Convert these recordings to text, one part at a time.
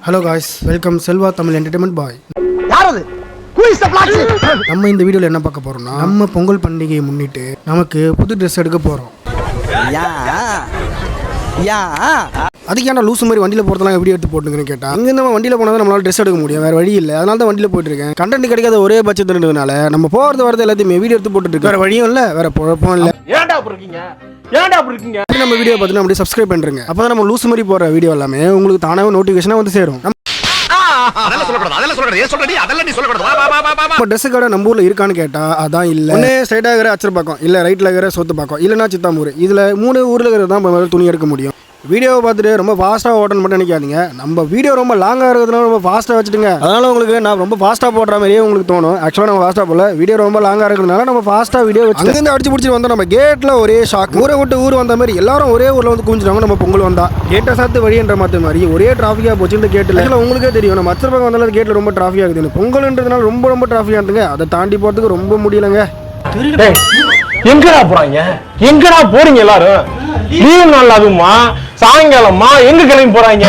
Hello guys, welcome Selva Tamil entertainment bye. யாரது? நம்ம இந்த வீடியோவில் என்ன பார்க்க போறோம்னா, நம்ம பொங்கல் பண்டிகையை முன்னிட்டு நமக்கு புது ட்ரெஸ் எடுக்க போறோம். அதுக்கு ஏன்னா லூசு மாதிரி வண்டியில் போகிறதெல்லாம் வீடியோ எடுத்து போட்டுக்கிறேன் கேட்டால், இங்கே நம்ம வண்டியில் போனால் தான் நம்மளால் ட்ரெஸ் எடுக்க முடியும், வேறு வழி இல்லை. அதனால தான் வண்டியில் போயிட்டு இருக்கேன். கண்டென்ட் கிடைக்காத ஒரே பட்சத்துனால நம்ம போகிறது வரது எல்லாத்தையுமே வீடியோ எடுத்து போட்டுட்டு இருக்கோம். வேறு வழியும் இல்லை, வேறு குழப்பம் இல்லை. நம்ம வீடியோ பார்த்துட்டு அப்படியே சப்ஸ்கிரைப் பண்ணுறேங்க. அப்போ தான் நம்ம லூசு மாதிரி போகிற வீடியோ எல்லாமே உங்களுக்கு தானாக நோட்டிஃபிகேஷனாக வந்து சேரும். ட்ரெஸ் கடை நம்ம ஊர்ல இருக்கான்னு கேட்டா அதான் இல்ல. ஒண்ணு ஸ்ட்ரைட்டா இருக்கிற அச்சரப்பாக்கம், இல்ல ரைட்ல இருக்கிற சோத்துப்பாக்கம், இல்லைன்னா சித்தாமூர். இதுல 3 ஊர்ல இருக்கிறது தான் துணி எடுக்க முடியும். வீடியோவை பார்த்துட்டு ரொம்ப ஃபாஸ்ட்டாக ஓட்டணும் மட்டும் நினைக்காதீங்க. நம்ம வீடியோ ரொம்ப லாங்காக இருக்கிறதுனால ரொம்ப ஃபாஸ்ட்டாக வச்சுட்டுங்க. அதனால் உங்களுக்கு நான் ரொம்ப ஃபாஸ்ட்டாக போடுற மாதிரியே உங்களுக்கு தோணும். ஆக்சுவலாக நம்ம ஃபாஸ்ட்டாக போடல, வீடியோ ரொம்ப லாங்காக இருக்கிறதுனால நம்ம ஃபாஸ்ட்டாக வீடியோ வச்சு அங்கேருந்து அடிச்சு பிடிச்சி வந்தோம். நம்ம கேட்டில் ஒரே ஷாக். ஊரை விட்டு ஊர் வந்த மாதிரி எல்லாரும் ஒரே ஊரில் வந்து குஞ்சிட்டாங்க. நம்ம பொங்கல் வந்தா கேட்டை சாத்து வழின்ற மாதிரி ஒரே டிராஃபிக்காக போச்சு இந்த கேட்டில். இல்லை உங்களுக்கே தெரியும், நம்ம மற்ற பக்கம் வந்தாலும் கேட்டில் ரொம்ப டிராஃபிக்காக இருக்குது. பொங்கல்ன்றதுனால ரொம்ப டிராஃபிக்காக இருந்துங்க. அதை தாண்டி போகிறதுக்கு ரொம்ப முடியலைங்க. எங்கடா போறாங்க? எங்கடா போறீங்க எல்லாரும்? லீவு நாள் அதுமா சாயங்காலமா எங்க கிளம்பி போறாங்க?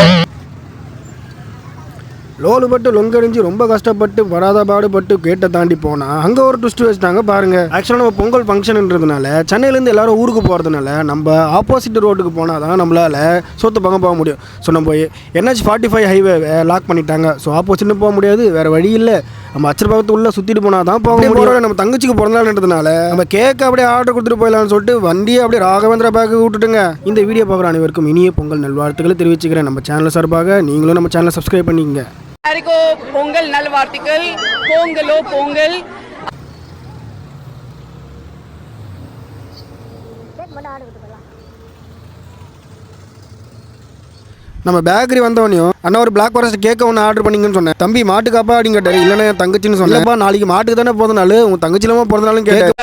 லோலு பட்டு லொங்கடிஞ்சு ரொம்ப கஷ்டப்பட்டு வராத பாடுபட்டு கேட்டை தாண்டி போனா அங்கே ஒரு ட்விஸ்ட் வச்சுட்டாங்க பாருங்க. ஆக்சுவலாக நம்ம பொங்கல் ஃபங்க்ஷன்ன்றதுனால சென்னையிலேருந்து எல்லாரும் ஊருக்கு போகிறதுனால நம்ம ஆப்போசிட் ரோட்டுக்கு போனால் தான் நம்மளால் சொத்து பக்கம் போக முடியும். ஸோ நம்ம NH 45 ஹைவே லாக் பண்ணிட்டாங்க. ஸோ ஆப்போசிட்னு போக முடியாது, வேறு வழி இல்லை. நம்ம அச்சரபாக்கத்து உள்ள சுற்றிட்டு போனால் தான் போக முடியும். நம்ம தங்கச்சிக்கு பிறந்தாள்ன்றதுனால நம்ம கேட்க அப்படியே ஆர்டர் கொடுத்துட்டு போயிடலாம்னு சொல்லிட்டு வண்டியை அப்படியே ராகவேந்திரா பேக்கு விட்டுட்டுங்க. இந்த வீடியோ பார்க்குற அனைவருக்கும் இனிய பொங்கல் நல்வாழ்த்துக்களை தெரிவிச்சுக்கிறேன். நம்ம சேனல் சார்பாக நீங்களும் நம்ம சேனலை சப்ஸ்கிரைப் பண்ணிக்கங்க. பொங்கல் நல்வாழ்த்துக்கள். பொங்கலோ பொங்கல். நம்ம பேக்கரி வந்தவனையும் அண்ணா ஒரு பிளாக் ஃபாரஸ்ட் கேட்க ஒன்று ஆர்டர் பண்ணிங்கன்னு சொன்னேன். தம்பி மாட்டுக்காப்பா அப்படின்னு கேட்டாரு. இல்லைன்னா என் தங்கச்சின்னு சொன்னேன்ப்பா. நாளைக்கு மாட்டுக்கு தானே பிறந்தனாலும் உங்க தங்கச்சியிலாம பிறந்தனாலும் கேட்டேன்.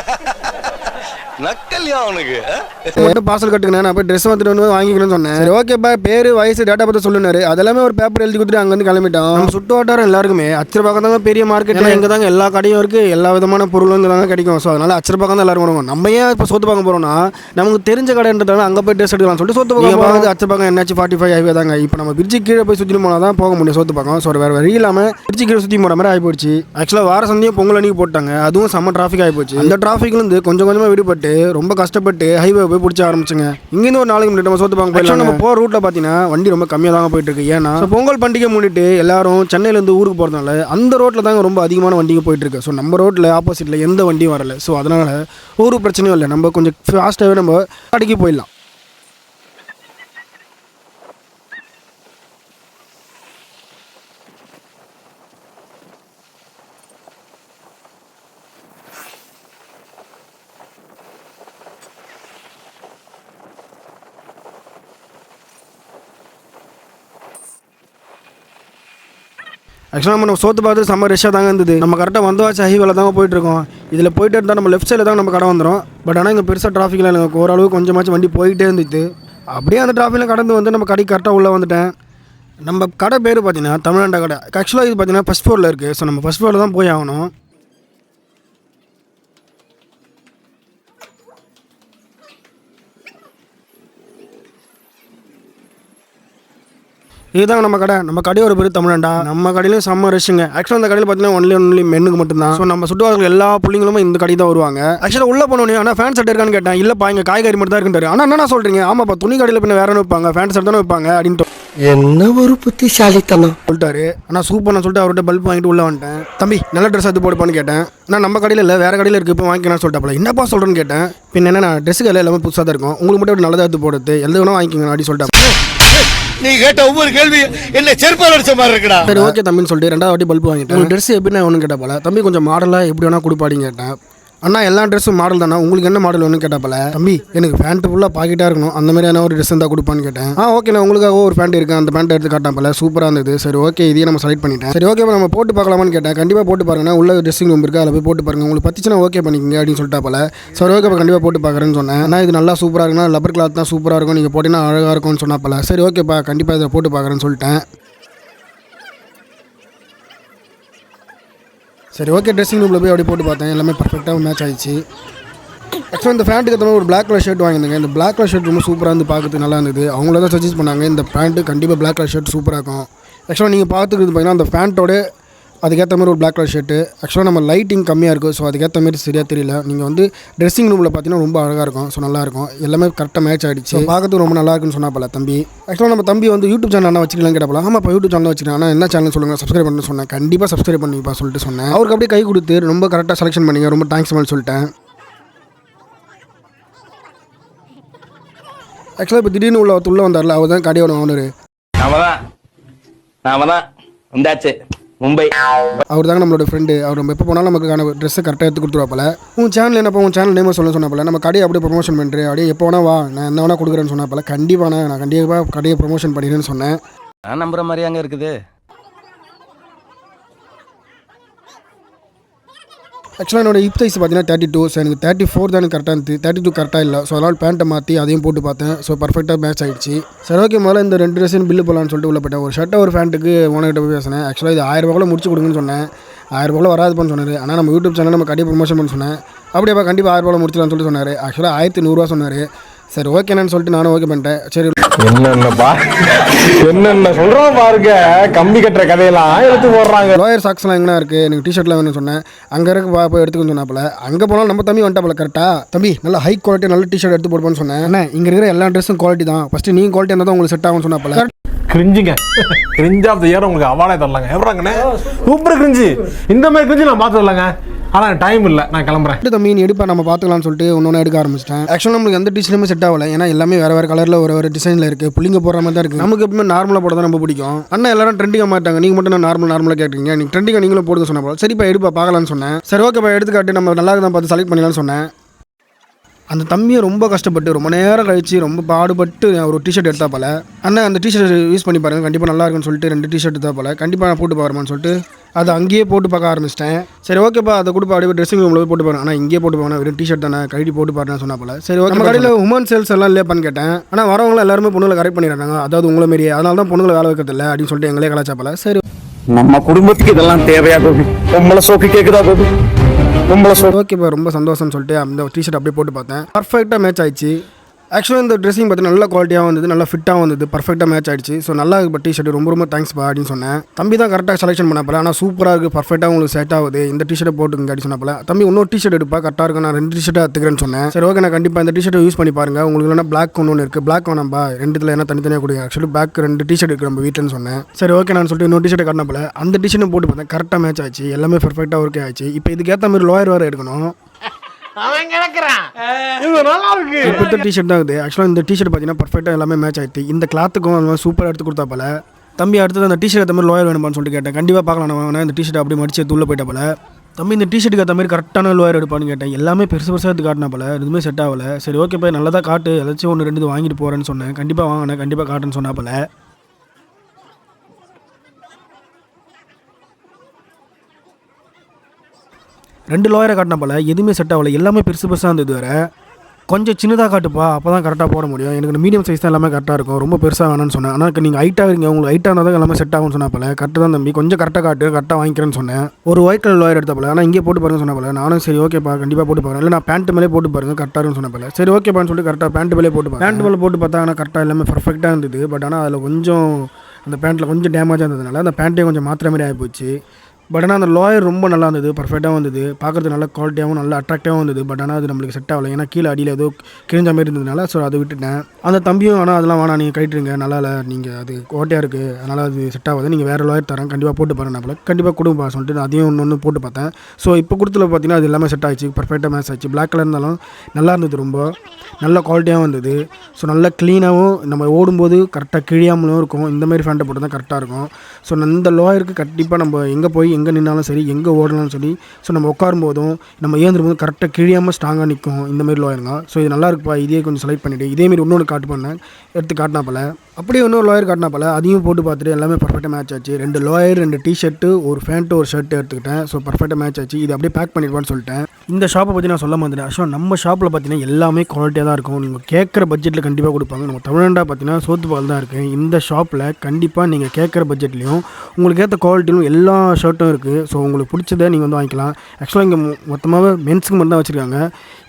மட்டும் பார்சல் கட்டுக்கணும், நான் போய் ட்ரெஸ் வந்துட்டு வந்து வாங்கிக்கணும்னு சொன்னேன். சரி ஓகேப்பா, பேரு வயசு டேட்டா பார்த்து சொல்லுனாரு. அதெல்லாமே ஒரு பேப்பர் எழுதி கொடுத்துட்டு அங்கேருந்து கிளம்பிட்டோம். நம்ம சுட்டு வட்டாரம் எல்லாருக்குமே அச்சரப்பாக்கம் தாங்க பெரிய மார்க்கெட். இங்கே தாங்க எல்லா கடையும் இருக்கு, எல்லா விதமான பொருளும் தாங்க கிடைக்கும். ஸோ அதனால அச்சரப்பாக்கம் தான் எல்லாரும் வருவாங்க. நம்ம ஏன் இப்போ சொத்து பார்க்க போறோம்னா, நமக்கு தெரிஞ்ச கடைன்றதால அங்கே போய் ட்ரெஸ் எடுக்கலாம் சொல்லிட்டு சொத்து பார்க்க அச்சரப்பாக்கம் NH 45 ஹைவே தாங்க. இப்போ நம்ம பிரிட்ஜு கீழே போய் சுற்றி போனால் தான் போக முடியும் சொத்து பார்க்கம். ஸோ வேறு வழி இல்லாமல் பிரிட்ஜு கீழே சுற்றி போகிற மாதிரி ஆகிப்போச்சு. ஆக்சுவலாக வார சந்தையும் பொங்கல் அன்னைக்கு போட்டாங்க. அதுவும் செம்ம டிராஃபிக் ஆகிப்போச்சு. அந்த டிராஃபிக்லேருந்து கொஞ்சம் கொஞ்சமாக விடுபட்டு ரொம்ப கஷ்டப்பட்டு ஹைவே போய் பிடிச்ச ஆரம்பிச்சுங்க. இங்கேருந்து ஒரு 4 மினிட் நம்ம சோத்து பாங்க போயிடலாம். நம்ம போகிற ரூட்டில் பார்த்தீங்கன்னா வண்டி ரொம்ப கம்மியாக தாங்க போயிட்டு இருக்கு. ஏன்னா பொங்கல் பண்டிகை முன்னிட்டு எல்லாரும் சென்னையிலேருந்து ஊருக்கு போகிறதுனால அந்த ரோட்டில் தாங்க ரொம்ப அதிகமான வண்டிங்க போயிட்டு இருக்கு. ஸோ நம்ம ரோட்டில் ஆப்போசிட்டில் எந்த வண்டியும் வரல. ஸோ அதனால ஒரு பிரச்சனையும் இல்லை. நம்ம கொஞ்சம் ஃபாஸ்ட்டாகவே நம்ம கடைக்கு போயிடலாம். ஆக்சுவலாக நம்ம சோத்து பார்த்து செம்ம ரெஷ்ஷாக தாங்க இருந்தது. நம்ம கரெக்டாக வந்தவாச்சு ஹைவேல தாங்க போயிட்டுருக்கோம். இதில் போயிட்டு இருந்தால் நம்ம லெஃப்ட் சைடில் தான் நம்ம கடை வந்துடும். பட் ஆனால் இங்கே பெருசாக டிராஃபிக்கில் எனக்கு ஓரளவு கொஞ்சமாச்சும் வண்டி போயிட்டே இருந்துச்சு. அப்படியே அந்த டிராஃபிக்கில் கடந்து வந்து நம்ம கடைக்கு கரெக்டாக உள்ளே வந்துட்டேன். நம்ம கடை பேர் பார்த்தீங்கன்னா தமிழ்நாடு கடை. ஆக்சுவலாக இது பார்த்தீங்கன்னா ஃபஸ்ட் ஃப்ளோரில் இருக்குது. ஸோ நம்ம ஃபஸ்ட் ஃப்ளோரில் தான் போய் ஆகணும். இதுதாங்க நம்ம கடை. நம்ம கடையோட பேர் தமிழ்நாடா. நம்ம கடையிலும் செம்ம ரஷ்ஷுங்க. ஆக்சுவலாக அந்த கடையில் பார்த்தீங்கன்னா ஒன்லி மென்னுக்கு மட்டும்தான். ஸோ நம்ம சுற்றுவார்கள் எல்லா பிள்ளைங்களும் இந்த கடை தான் வருவாங்க. ஆக்சுவலாக உள்ள போனோன்னே ஆனால் ஃபேன் ஷர்ட் இருக்கான்னு கேட்டேன். இல்லைப்பா இங்கே காய்கறி மட்டும் தான் இருக்குன்றாரு. ஆனால் என்ன சொல்கிறீங்க? ஆமாப்பா, துணி கடையில் பின்ன வேற வைப்பாங்க, ஃபேன் ஷர்ட் தானே வைப்பாங்க அப்படின்ட்டு என்ன ஒரு புத்திசாலித்தனம் சொல்லிட்டாரு. ஆனால் சூப்பர் சொல்லிட்டு அவர்கிட்ட பல்ப் வாங்கிட்டு உள்ள வந்துட்டேன். தம்பி நல்ல ட்ரெஸ் அது போடுப்பான்னு கேட்டேன். நான் நம்ம கடையில் இல்லை, வேறு கடையில் இருக்குது, இப்போ வாங்கிக்கணும்னு சொல்லிட்டாப்பல. என்னப்பா சொல்கிறேன்னு கேட்டேன். பின்ன என்ன, நான் ட்ரெஸ்ஸுக்கு எல்லாம் எல்லாமே புதுசாக தான் இருக்கும், உங்களுக்கு மட்டும் நல்லதாக எடுத்து போடுறது, எது வேணா வாங்கிக்கோங்க அப்படின்னு சொல்லிட்டாங்க. நீ கேட்ட ஒவ்வொரு கேள்வி என்ன செருப்பால் அடிச்ச மாதிரி இருக்குடா. சரி ஓகே தம்பின்னு சொல்லிட்டு 2வது வாட்டி பல்ப் வாங்கிட்டேன். உங்களுக்கு ட்ரெஸ் எப்படின்னா ஒன்று கேட்ட போல. தம்பி கொஞ்சம் மாடலாக எப்படி வேணா கொடுப்பாடின்னு கேட்டேன். அண்ணா எல்லா ட்ரெஸ்ஸும் மாடல் தானே, உங்களுக்கு என்ன மாடல் ஒன்று கேட்டப்பல. தம்பி எனக்கு பேண்ட் ஃபுல்லாக பாக்கெட்டாக இருக்கணும், அந்த மாதிரி என்ன ஒரு ட்ரெஸ் இருந்தால் கொடுப்பான்னு கேட்டேன். ஓகே உங்களுக்காக ஒரு பேண்ட் இருக்குது, அந்த பேண்ட் எடுத்து காட்டாப்பல. சூப்பராக இருந்தது. சரி ஓகே இதையே நம்ம செலக்ட் பண்ணிட்டேன். சரி ஓகே நம்ம போட்டு பார்க்கலாமான்னு கேட்டேன். கண்டிப்பாக போட்டு பாருங்கன்னா உள்ள ட்ரெஸ்ஸிங் ரூம் இருக்குது, அதில் போய் போட்டு பாருங்க, உங்களுக்கு பத்திச்சுன்னா ஓகே பண்ணிக்கங்க அப்படின்னு சொல்லிட்டாப்பல. சரி ஓகே கண்டிப்பாக போட்டு பார்க்குறேன்னு சொன்னேன். ஆனால் இது நல்லா சூப்பராக இருக்குன்னா லப்பர் கிளாத் தான் சூப்பராக இருக்கும், நீங்கள் போட்டிங்கன்னா அழகாக இருக்கும்னு சொன்னாப்பல. சரி ஓகேப்பா கண்டிப்பாக இதை போட்டு பார்க்குறேன்னு சொல்லிட்டேன். சரி ஓகே ட்ரெஸ்ஸிங் ரூமில் போய் அப்படி போட்டு பார்த்தேன். எல்லாமே பர்ஃபெக்டாக மேட்ச் ஆயிடுச்சு. ஆக்சுவலாக இந்த ஃபேண்ட்டுக்கு ஏற்ற ஒரு பிளாக் கலர் ஷர்ட் வாங்கியிருந்தேங்க. இந்த பிளாக் கலர் ஷர்ட் ரொம்ப சூப்பராக இருந்து பார்க்குறது நல்லா இருந்தது. அவங்கள தான் சஜஸ்ட் பண்ணாங்க இந்த பேண்ட்டு கண்டிப்பாக பிளாக் கலர் ஷர்ட் சூப்பராக இருக்கும், ஆக்சுவலாக நீங்கள் பார்த்துக்கிறது பார்த்தீங்கன்னா அந்த பேண்ட்டோட அதுக்கேற்ற மாதிரி ஒரு பிளாக் கலர் ஷர்ட்டு. ஆக்சுவலாக நம்ம லைட்டிங் கம்மியாக இருக்கும், ஸோ அதுக்கேற்ற மாதிரி சரியாக தெரியல. நீங்கள் வந்து ட்ரெஸ்ஸிங் ரூமில் பார்த்தீங்கன்னா ரொம்ப அழகாக இருக்கும், ஸோ நல்லாயிருக்கும். எல்லாமே கரெக்டாக மேட்ச் ஆகிடுச்சு. பார்க்கறதுக்கு ரொம்ப நல்லா இருக்குன்னு சொன்னாப்பல தம்பி. ஆக்சுவலாக நம்ம தம்பி வந்து யூடியூப் சேனல் என்ன வச்சுக்கலாம் கேட்டப்பல. ஆமாம், இப்போ யூடியூப் சேனல் வச்சுக்கிறேன். ஆனால் என்ன சேனல் சொல்லுங்கள், சப்ஸ்கிரைப் பண்ணி சொன்னேன். கண்டிப்பாக சப்ஸ்கிரைப் பண்ணிப்பா சொல்லிட்டு சொன்னேன். அவருக்கு அப்படியே கை கொடுத்து ரொம்ப கரெக்டாக செலெக்ஷன் பண்ணிங்க, ரொம்ப தேங்க்ஸ் மாதிரி சொல்லிட்டேன். ஆக்சுவலாக இப்போ திடீர்னு உள்ளே வந்தார்ல, அவர் தான் கடையோட ஓனர். நாம தான் வந்தாச்சு மும்பை. அவர் தாங்க நம்மளோட ஃப்ரெண்டு. அவர் நம்ம எப்போ போனாலும் நமக்கான ட்ரெஸ்ஸை கரெக்டாக எடுத்து கொடுத்துருவாப்பல. உன் சேனல் என்னப்பா, உன் சேனல் நேம் சொல்ல சொன்னாப்பல. நம்ம கடையை அப்படியே ப்ரொமோஷன் பண்ணுறேன், அப்படியே எப்போ வேணா வா, நான் என்ன வேணா கொடுக்குறேன்னு சொன்னாப்பல. கண்டிப்பாக நான் கண்டிப்பாக கடையை ப்ரொமோஷன் பண்ணிடுறேன்னு சொன்னேன். நான் நம்புற மாதிரி அங்கே இருக்குது. ஆக்சுவலாக என்னோட ஹிப் சைஸ் பார்த்தீங்கன்னா 32. ஸோ எனக்கு 34 தான் கரெக்டாக இருந்துச்சு, 32 கரெக்டாக இல்லை. ஸோ அதனால் பேண்ட்டை மாற்றி அதையும் போட்டு பார்த்தேன். ஸோ பர்ஃபெக்டாக மேட்ச் ஆகிடுச்சு. சரி ஓகே, முதல்ல இந்த 2 ட்ரெஸ்ஸும் பில்லு போகலான்னு சொல்லிட்டு உள்ள போயிட்டேன். ஒரு ஷர்ட்டை ஒரு பேண்ட்டுக்கு ஓனர்கிட்ட போய் பேசினேன். ஆக்சுவலாக இது 1000 ரூபாய் முடிச்சு கொடுங்கன்னு சொன்னேன். 1000 ரூபாய் வராதுன்னு சொன்னார். ஆனால் நம்ம யூடியூப் சேனல் நம்ம கடையை ப்ரொமோஷன் பண்ண சொன்னேன். அப்படியே கண்டிப்பாக 1000 ரூபாய் முடிச்சலான்னு சொல்லிட்டு சொன்னார். ஆக்சுவலாக 1100 ரூபா சொன்னார். சரி ஓகேன்னு சொல்லிட்டு நானும் ஓகே பண்ணிட்டேன். சரி என்னென்ன சொல்றோம் பாருங்க, கம்பி கட்டுற கதையெல்லாம் எடுத்து போடுறாங்க. லோயர் சாக்ஸ்லாம் எங்கே இருக்குது, எனக்கு டிஷர்ட்லாம் வேணும்னு சொன்னேன். அங்கே இருக்கு போய் எடுத்துக்கன்னு சொன்னாப்பல. அங்கே போனால் நம்ம தம்பி வந்துட்டாப்பல கரெக்டாக. தம்பி நல்ல ஹை குவாலிட்டி நல்ல டிஷர்ட் எடுத்து போடுப்போன்னு சொன்னேன். என்ன இங்கே இருக்கிற எல்லா ட்ரெஸ்ஸும் குவாலிட்டி தான், ஃபஸ்ட்டு நீங்கள் குவாலிட்டி இருந்தால் தான் உங்களுக்கு செட் ஆகும்னு சொன்னாப்பல. கிரிஞ்சுங்க, கிரிஞ்ச் ஆஃப் த இயர் உங்களுக்கு அவார்டே தரலாங்க. எவ்வளோங்கண்ணே சூப்பர் கிரிஞ்சு. இந்த மாதிரி கிரிஞ்சு நான் பார்த்து வரலாங்க. ஆனால் டைம் இல்லை, நான் கிளம்புறேன். தம்பி நீ எடுப்பா, நம்ம பார்த்துக்கலாம்னு சொல்லிட்டு ஒன்று எடுக்க ஆரம்பிச்சிட்டேன். ஆக்சுவலாக நம்மளுக்கு எந்த டிஷர்ட்டுமே செட் ஆகலை. ஏன்னா எல்லாமே வேறு கலரில் ஒரு டிசைனில் இருக்குது. புள்ளிங்க போடுற மாதிரி தான் இருக்குது. நமக்கு எப்பவுமே நார்மலாக போட தான் ரொம்ப பிடிக்கும். அண்ணா எல்லாரும் ட்ரெண்டிங்காக மாட்டாங்க, நீங்கள் மட்டும் நான் நார்மலாக கேட்டீங்க. நீங்கள் ட்ரெண்டிங்காக நீங்களும் போடுங்க சொன்னால் சரிப்பா எடுப்பா பார்க்கலான்னு சொன்னேன். சரி ஓகேப்பா எடுத்துக்காட்டு, நம்ம நல்லா தான் பார்த்து செலக்ட் பண்ணிடலாம்னு சொன்னேன். அந்த தம்பியை ரொம்ப கஷ்டப்பட்டு ரொம்ப நேரம் கழிச்சு ரொம்ப பாடுபட்டு ஒரு டிஷர்ட் எடுத்தாப்பல. அண்ணன் அந்த டிஷர்ட் யூஸ் பண்ணி பாருங்கள், கண்டிப்பாக நல்லா இருக்குன்னு சொல்லிட்டு 2 டிஷர்ட் எடுத்தாப்பல. கண்டிப்பாக நான் போட்டு பாருமான்னு சொல்லிட்டு அதை அங்கேயே போட்டு பார்க்க ஆரம்பிச்சிட்டேன். சரி ஓகேப்பா அதை கொடுப்பா, அப்படியே ட்ரெஸ்ஸிங் ரூமில் போய் போட்டு பாருங்க. ஆனால் இங்கேயே போட்டு பாருங்க, வெறும் டிஷர்ட் தானே, கழட்டி போட்டு பாருன்னு சொன்னாப்பல. சரி ஓகே, நம்ம கடையில் உமன் சேல்ஸ் எல்லாம் இல்லையாப்பான்னு கேட்டேன். ஆனால் வரவங்க எல்லாருமே பொண்ணுங்களை கரெக்ட் பண்ணிடுறாங்க, அதாவது உங்களை மாரியே. அதனால தான் பொண்ணுங்களை வேலை வைக்கிறதில்ல அப்படின்னு சொல்லிட்டு எங்களே கலாச்சாப்பல. சரி நம்ம குடும்பத்துக்கு இதெல்லாம் தேவையா கோபி? உங்களை சோக்கு கேட்குதா கோபி? ஓகேப்பா ரொம்ப சந்தோஷம்னு சொல்லிட்டு அந்த டிஷர்ட் அப்படியே போட்டு பார்த்தேன். பர்ஃபெக்டாக மேட்ச் ஆயிடுச்சு. ஆக்சுவலாக இந்த ட்ரெஸ்ஸிங் பார்த்தீங்கன்னா நல்ல குவாலிட்டியாக வந்தது, நல்லா ஃபிட்டாக வந்தது, பர்ஃபெக்டாக மேட்ச் ஆயிடுச்சு. ஸோ நல்லா இப்போ டிஷர்ட் ரொம்ப தேங்க்ஸ்ப்பா அப்படின்னு சொன்னேன். தம்பி தான் கரெக்டாக செலெக்ஷன் பண்ணப்பல. ஆனால் சூப்பராக இருக்குது, பர்ஃபெக்டாக உங்களுக்கு செட் ஆகுது, இந்த டிஷர்ட்டை போட்டுங்க அப்படின்னு சொன்னப்பல. தம்பி இன்னொரு டிஷர்ட் எடுப்பா கரெக்டாக இருக்கும், நான் 2 டிஷர்ட்டாக எடுத்துக்கிறேன்னு சொன்னேன். சரி ஓகே, நான் கண்டிப்பாக இந்த டிஷர்ட்டை யூஸ் பண்ணி பாருங்கள். உங்களுக்கு இல்லைனா பிளாக் ஒன்று இருக்குது, பிளாக் வேணாம்பா, 2த்துல என்ன தனித்தனியாக கொடுங்க. ஆக்சுவலி பிளாக் 2 டிஷர்ட் இருக்குது நம்ம வீட்டில்னு சொன்னேன். சரி ஓகே நான் சொல்லிட்டு இன்னொரு டிஷர்ட்டை காட்டினப்பல அந்த டிஷர்ட்டும் போட்டு பார்த்தேன். கரெக்டாக மேட்ச் ஆச்சு, எல்லாமே பர்ஃபெக்டாக ஒர்க் ஆச்சு. இப்போ இதுக்கேற்ற மாதிரி லோயர் வேறு எடுக்கணும். இப்போ டிஷர்ட் தான் இருக்குது. ஆக்சுவலாக இந்த டிஷர்ட் பார்த்தீங்கன்னா பர்ஃபெக்டாக எல்லாமே மேட்ச் ஆகிடுது. இந்த கிளாத்துக்கும் சூப்பராக எடுத்து கொடுத்தாப்பல. தம்பி அடுத்தது அந்த டிஷர்ட் ஏற்ற மாதிரி லோயர் வேணுமான்னு சொல்லிட்டு கேட்டேன். கண்டிப்பாக பார்க்கலாம் நான் வாங்கினேன். இந்த டிஷர்ட் அப்படியே மடிச்சு உள்ளே போயிட்டாப்பல. தம்பி இந்த டிஷர்ட்டுக்கு ஏற்ற மாதிரி கரெக்டான லோயர் எடுப்பான்னு கேட்டேன். எல்லாமே பெருசாக எடுத்து காட்டினாப்பல, எதுவுமே செட் ஆகலை. சரி ஓகே போய் நல்லதாக காட்டு, ஏதாச்சும் 1-2 வாங்கிட்டு போகிறேன்னு சொன்னேன். கண்டிப்பாக வாங்கினேன், கண்டிப்பாக காட்டுன்னு சொன்னாப்பல. ரெண்டு லோயரை காட்டின போல எதுவுமே செட் ஆகலை, எல்லாமே பெருசாக இருந்தது. வேறு கொஞ்சம் சின்னதாக காட்டுப்பா, அப்போ தான் கரெக்டாக போட முடியும். எனக்கு மீடியம் சைஸ் தான் எல்லாமே கரெக்டாக இருக்கும், ரொம்ப பெருசாக வேணும்னு சொன்னேன். ஆனால் நீங்கள் ஹைட்டாக இருக்கீங்க, உங்களுக்கு ஹைட்டாக இருந்தால் தான் எல்லாமே செட் ஆகும்னு சொன்னாப்பல. கரெக்டாக தான் தம்பி, கொஞ்சம் கரெக்டாக காட்டு, கரெக்டாக வாங்கிக்கிறேன்னு சொன்னேன். ஒரு ஒயிட் கலர் லோயர் எடுத்தப்பல, ஆனால் இங்கே போட்டு பாருங்க சொன்னாப்பல. நானும் சரி ஓகேப்பா கண்டிப்பாக போட்டு பாருங்க, இல்லை நான் பேண்ட் மேலே போட்டு பாருங்க கரெக்டாக சொன்னப்பல. சரி ஓகேப்பான்னு சொல்லிட்டு கரெக்டாக பேண்ட் மேலே போட்டு பேண்ட் மேலே போட்டு பார்த்தா ஆனால் கரெக்டாக எல்லாமே பர்ஃபெக்டாக இருந்தது. பட் ஆனால் அதில் கொஞ்சம் அந்த பேண்ட்டில் கொஞ்சம் டேமேஜாக இருந்ததுனால அந்த பேண்ட்டே கொஞ்சம் மாத்திர மாதிரி ஆகிப்போச்சு. பட் ஆனால் அந்த லோயர் ரொம்ப நல்லா இருந்தது, பர்ஃபெக்டாக வந்தது, பார்க்குறது நல்ல குவாலிட்டியாகவும் நல்ல அட்ராக்டிவாகவும் இருந்தது. பட் ஆனால் அது நம்மளுக்கு செட் ஆகலை, ஏன்னா கீழே அடியில் ஏதோ கிழிஞ்ச மாதிரி இருந்ததுனால ஸோ அதை விட்டுட்டேன். அந்த தம்பியும் ஆனால் அதெல்லாம் வேணாம், நீங்கள் கட்டிடுங்க, நல்லா இல்லை, நீங்கள் அது கோட்டையாக இருக்குது, அதனால் அது செட் ஆகாது, நீங்கள் வேறு லோயர் தரேன், கண்டிப்பாக போட்டு பாருங்க போல, கண்டிப்பாக கொடுப்பா சொல்லிட்டு அதையும் ஒன்று போட்டு பார்த்தேன். ஸோ இப்போ கொடுத்துல பார்த்தீங்கன்னா அது எல்லாமே செட் ஆகிடுச்சு, பர்ஃபெக்டாக மேட்ச் ஆச்சு. பிளாக் கலர் இருந்தாலும் நல்லா இருந்தது, ரொம்ப நல்ல குவாலிட்டியாகவும் இருந்தது. ஸோ நல்ல க்ளீனாகவும் நம்ம ஓடும்போது கரெக்டாக கிழியாமலும் இருக்கும். இந்த மாதிரி ஃபேண்ட்டை போட்டு தான் கரெக்டாக இருக்கும். ஸோ இந்த லோயருக்கு கண்டிப்பாக நம்ம எங்கே போய் எங்கே நின்னாலும் சரி, எங்கே ஓடலாம்னு சொல்லி ஸோ நம்ம உட்காரும் போதும் நம்ம ஏந்திரும்போது கரெக்டாக கிழியாமல் ஸ்ட்ராங்காக நிற்கும் இந்தமாரி லோயருங்க. ஸோ இது நல்லா இருக்குப்பா, இதே கொஞ்சம் செலக்ட் பண்ணிவிட்டு இதேமாரி இன்னொன்று காட்டு பண்ணேன், எடுத்து காட்டினாப்பல. அப்படியே இன்னொரு லோயர் காட்டினாப்பல, அதையும் போட்டு பார்த்துட்டு எல்லாமே பர்ஃபெக்டாக மேட்ச் ஆச்சு. 2 லோயர் 2 டிஷர்ட்டு ஒரு ஃபேண்ட்டு ஒரு ஷர்ட்டு எடுத்துக்கிட்டேன். ஸோ பர்ஃபெக்டாக மேட்ச் ஆச்சு. இது அப்படியே பேக் பண்ணிடுவான்னு சொல்லிட்டேன். இந்த ஷாப்பை பற்றி நான் சொல்ல மாட்டேன். ஆக்சுவலாக நம்ம ஷாப்பில் பார்த்தீங்கன்னா எல்லாமே குவாலிட்டியாக தான் இருக்கும். நீங்கள் கேட்குற பட்ஜெட்டில் கண்டிப்பாக கொடுப்பாங்க. நம்ம தமிழ்நாடா பார்த்தீங்கன்னா சோத்துப்பால் தான் இருக்குது. இந்த ஷாப்பில் கண்டிப்பாக நீங்கள் கேட்குற பட்ஜெட்லேயும் உங்களுக்கு ஏற்ற குவாலிட்டிலும் எல்லா ஷர்ட்டும் இருக்குது. ஸோ உங்களுக்கு பிடிச்சதை நீங்கள் வந்து வாங்கிக்கலாம். ஆக்சுவலாக இங்கே மொத்தமாக மென்ஸுக்கு மட்டும் தான் வச்சுருக்காங்க,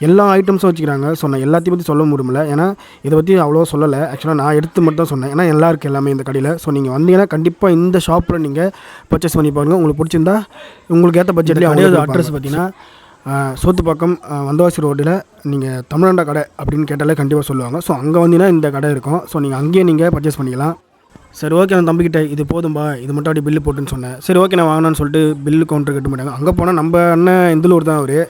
எல்லா ஐட்டம்ஸும் வச்சுக்கிறாங்க. ஸோ நான் எல்லாத்தையும் பற்றி சொல்ல முடியல, ஏன்னா இதை பற்றி அவ்வளோ சொல்லலை. ஆக்சுவலாக நான் எடுத்து மட்டும் தான் சொன்னேன், ஏன்னா எல்லா இருக்குது எல்லாமே இந்த கடையில். ஸோ நீங்கள் வந்தீங்கன்னா கண்டிப்பாக இந்த ஷாப்பில் நீங்கள் பர்ச்சேஸ் பண்ணி பாருங்கள். உங்களுக்கு பிடிச்சிருந்தா உங்களுக்கு ஏற்ற பட்ஜெட்லேயே அவங்க அட்ரஸ் பார்த்தீங்கன்னா சோத்துப்பாக்கம் வந்தவாசி ரோட்டில் நீங்கள் தமிழ்நாடா கடை அப்படின்னு கேட்டாலே கண்டிப்பாக சொல்லுவாங்க. ஸோ அங்கே வந்தீங்கன்னா இந்த கடை இருக்கும். ஸோ நீங்கள் அங்கேயே நீங்கள் பர்ச்சேஸ் பண்ணிக்கலாம். சரி ஓகே, நான் தம்பிக்கிட்ட இது போதும்பா, இது மட்டும் அப்படி பில்லு போட்டுன்னு சொன்னேன். சரி ஓகே நான் வாங்கினான்னு சொல்லிட்டு பில்லு கவுண்டர் கட்ட மாட்டாங்க. அங்கே போனால் நம்ம அண்ணன் இந்தலூர் தான் அவர்.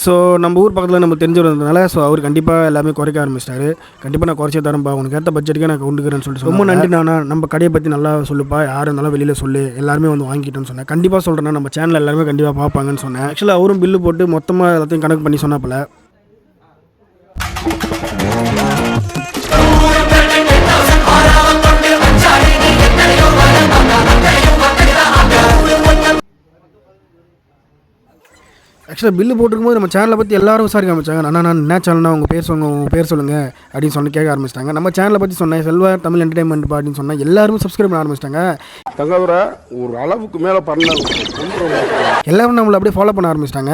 ஸோ நம்ம ஊர் பக்கத்தில் நம்ம தெரிஞ்சவர் இருந்ததுனால ஸோ அவர் கண்டிப்பாக எல்லாமே குறைக்க ஆரம்பிச்சிட்டாரு. கண்டிப்பாக நான் குறைச்சே தரேன்ப்பா, உனக்கு ஏற்ற பட்ஜெட்டுக்கே நான் கொண்டுக்கிறேன்னு சொல்லிட்டு ரொம்ப நன்றி. நம்ம கடையை பற்றி நல்லா சொல்லுப்பா, யார் இருந்தாலும் வெளியில் சொல்லு, எல்லாருமே வந்து வாங்கிட்டோன்னு சொன்னேன். கண்டிப்பாக சொல்கிறேன்னா நம்ம சேனல் எல்லாருமே கண்டிப்பாக பார்ப்பாங்கன்னு சொன்னேன். ஆக்சுவலாக அவரும் பில்லு போட்டு மொத்தமாக எல்லாத்தையும் கணக்கு பண்ணி சொன்னாப்பில். ஆக்சுவலாக பில்லு போட்டுருக்கும்போது நம்ம சேனலை பற்றி எல்லாரும் விசாரிக்க ஆரம்பிச்சாங்க. நான் என்ன சேனல்னா உங்கள் பேர் சொல்லுங்கள் அப்படின்னு சொல்லி கேட்க ஆரம்பிச்சிட்டாங்க. நம்ம சேனலை பற்றி சொன்னேன், செல்வா தமிழ் என்டர்டைன்மெண்ட் அப்படின்னு சொன்னால் எல்லாரும் சப்ஸ்கிரைப் பண்ண ஆரம்பிச்சிட்டாங்க. தங்கவரை ஒரு அளவுக்கு மேலே பண்ண எல்லாரும் நம்மளை அப்படியே ஃபாலோ பண்ண ஆரம்பிச்சிட்டாங்க.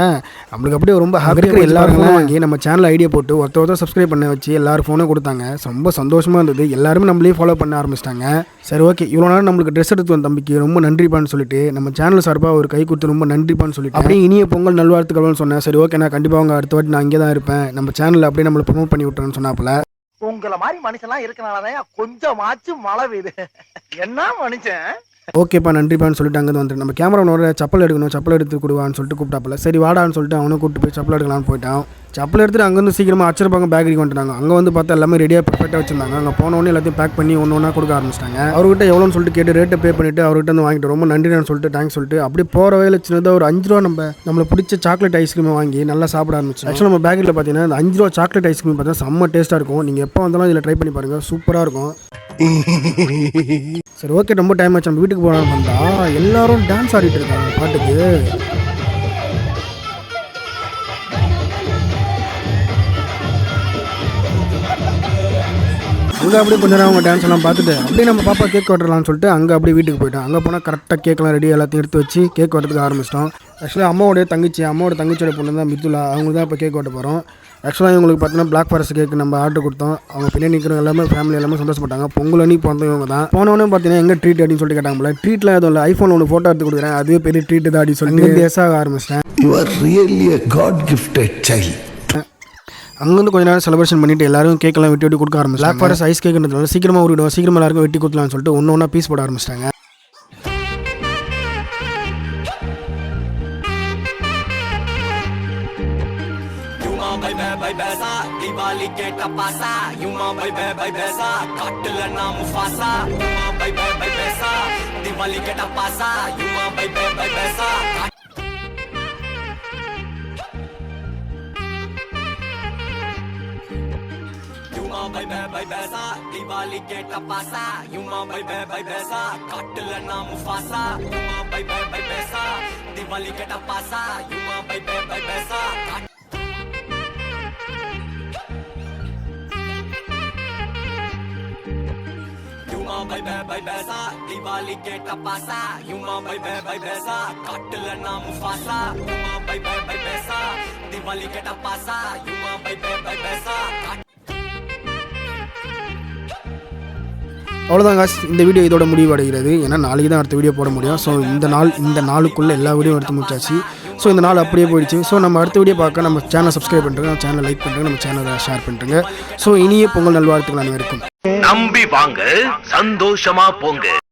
நம்மளுக்கு அப்படியே ரொம்ப ஹாப்பியாக எல்லாரும் வாங்கி நம்ம சேனல் ஐடியா போட்டு ஒருத்தர் சப்ஸ்கிரைப் பண்ண வச்சு எல்லாரும் ஃபோனும் கொடுத்தாங்க. ரொம்ப சந்தோஷமாக இருந்தது. எல்லாருமே நம்மளே ஃபாலோ பண்ண ஆரம்பிச்சிட்டாங்க. சரி ஓகே, இவ்வளோ நாள் நம்மளுக்கு ட்ரெஸ் எடுத்து வந்த தம்பிக்கு ரொம்ப நன்றிப்பான்னு சொல்லிட்டு நம்ம சேனல் சார்பாக ஒரு கை கொடுத்து ரொம்ப நன்றிப்பான்னு சொல்லிட்டு அப்படியே இனிய பொங்கல் நல்வாழ்த்துக்கள்னு சொன்னேன். சரி ஓகே, நான் கண்டிப்பாக அவங்க அடுத்த வாட்டி நான் இங்கே தான் இருப்பேன், நம்ம சேனலில் அப்படியே நம்மளை ப்ரொமோட் பண்ணி விட்டுறேன்னு சொன்னாப்புல. உங்களை மாதிரி மனுஷன்லாம் இருக்கனாலதான் கொஞ்சமாச்சும் மழை பெய்யுது. என்ன மனுஷன். ஓகேப்பா நன்றிப்பான்னு சொல்லிட்டு அங்கே வந்துட்டு நம்ம கேமராவோட செப்பல் எடுக்கணும், செப்பல் எடுத்து கொடுவான்னு சொல்லிட்டு கூப்பிட்டாப்புல. சரி வாடான்னு சொல்லிட்டு அவனை கூப்பிட்டு போய் செப்பல் எடுக்கலான்னு போயிட்டான். செப்பல் எடுத்துட்டு அங்கேருந்து சீக்கிரமாக அச்சரப்பாங்க பேக்கரிக்கு வந்துட்டாங்க. அங்கே வந்து பார்த்தா எல்லாமே ரெடியாக பர்ஃபெக்டாக வச்சிருந்தாங்க. அங்கே போனோடனே எல்லாத்தையும் பேக் பண்ணி ஒன்று ஒன்றா கொடுக்க ஆரம்பிச்சிட்டாங்க. அவர்கிட்ட எவ்வளோன்னு சொல்லிட்டு கேட்டு ரேட்டை பே பண்ணிவிட்டு அவர்கிட்ட வந்து வாங்கிட்டு ரொம்ப நன்றின்னு சொல்லிட்டு தேங்க்ஸ் சொல்லிட்டு அப்படியே போகிற வகையில் சின்னதாக ஒரு 5 ரூபா நம்மளை பிடிச்ச சாக்லேட் ஐஸ்கிரீமை வாங்கி நல்லா சாப்பிட ஆரம்பிச்சோம். ஆக்சுவலாக நம்ம பேக்கரியில் பார்த்தீங்கன்னா இந்த 5 ரூபா சாக்லேட் ஐஸ்கிரீம் பார்த்தா செம்ம டேஸ்ட்டாக இருக்கும். நீங்கள் எப்போ வந்தாலும் இதில் ட்ரை பண்ணி பாருங்கள், சூப்பராக இருக்கும். சரி ஓகே, ரொம்ப டைம் ஆச்சு, நம்ம வீட்டுக்கு போகலான்னு வந்தால் எல்லாரும் டான்ஸ் ஆடிட்டு இருக்காங்க பாட்டுக்கு. அங்கே அப்படியே கொஞ்ச நேரம் அவங்க டான்ஸ் எல்லாம் பார்த்துட்டு அப்படியே நம்ம பாப்பா கேக் வெட்டலாம்னு சொல்லிட்டு அங்கே அப்படியே வீட்டுக்கு போயிட்டோம். அங்கே போனால் கரெக்டாக கேக்கெலாம் ரெடி எல்லாத்தையும் எடுத்து வச்சு கேக் வெட்டுறதுக்கு ஆரம்பிச்சிட்டோம். ஆக்சுவலாக அம்மாவோட தங்கச்சியோட பொண்ணு தான் மிதுலா, அவங்க தான் இப்போ கேக் வெட்ட போகிறோம். ஆக்சுவலாக இவங்களுக்கு பார்த்தீங்கன்னா பிளாக் ஃபாரஸ்ட் கேக் நம்ம ஆர்டர் கொடுத்தோம். அவங்க பின்னாடி நிற்கிறவங்க எல்லாமே ஃபேமிலி எல்லாமே சந்தோஷப்பட்டாங்க. பொங்கல் அன்னைக்கு பிறந்தவங்க தான். போனவொன்னே பார்த்தீங்கன்னா எங்கே ட்ரீட் அப்படின்னு சொல்லிட்டு கேட்டாங்களே, ட்ரீட்டில் எதுவும் இல்லை, ஐஃபோன் ஒன்று ஃபோட்டோ எடுத்து கொடுக்குறேன், அதுவே பெரிய ட்ரீட் தான் அப்படின்னு சொல்லிட்டு பேசாக ஆரம்பிச்சிட்டேன். You are really a God gifted child. அங்கேருந்து கொஞ்ச நேரம் செலிப்ரேஷன் பண்ணிட்டு எல்லாரும் கேக்கெல்லாம் வெட்டி கொடுக்க ஆரம்பிச்சு. பிளாக் ஃபாரஸ்ட் ஐஸ் கேக்குன்றதுனால சீக்கிரமாக விடுவோம், சீக்கிரமாக எல்லாருக்கும் வெட்டி கொடுக்கலாம்னு சொல்லிட்டு ஒன்று ஒன்றா பீஸ் போட ஆரம்பிச்சிட்டாங்க. दिवाली के टपासा युमा भाई भाई पैसा काट लेना मुफासा युमा भाई पैसा दिवाली के टपासा युमा भाई पैसा युमा भाई पैसा दिवाली के टपासा युमा भाई पैसा काट लेना मुफासा युमा भाई पैसा दिवाली के टपासा युमा भाई पैसा. भाई पैसा दिवाली के टपासा युमा भाई पैसा काट लेना मुफासा युमा भाई पैसा दिवाली के टपासा युमा भाई पैसा. அவ்வளோதான் காசு, இந்த வீடியோ இதோட முடிவடைகிறது. ஏன்னா நாளைக்கு தான் அடுத்த வீடியோ போட முடியும். ஸோ இந்த நாளுக்குள்ளே எல்லா வீடியோ எடுத்து முடிச்சாச்சு. ஸோ இந்த நாள் அப்படியே போயிடுச்சு. ஸோ நம்ம அடுத்த வீடியோ பார்க்க நம்ம சேனல் சப்ஸ்கிரைப் பண்ணுறேங்க, நம்ம சேனலை லைக் பண்ணுறேங்க, நம்ம சேனலை ஷேர் பண்ணுறேங்க. ஸோ இனிய பொங்கல் நல்வாழ்த்துக்கள் அனைவருக்கும். நம்பி வாங்க, சந்தோஷமா போங்க.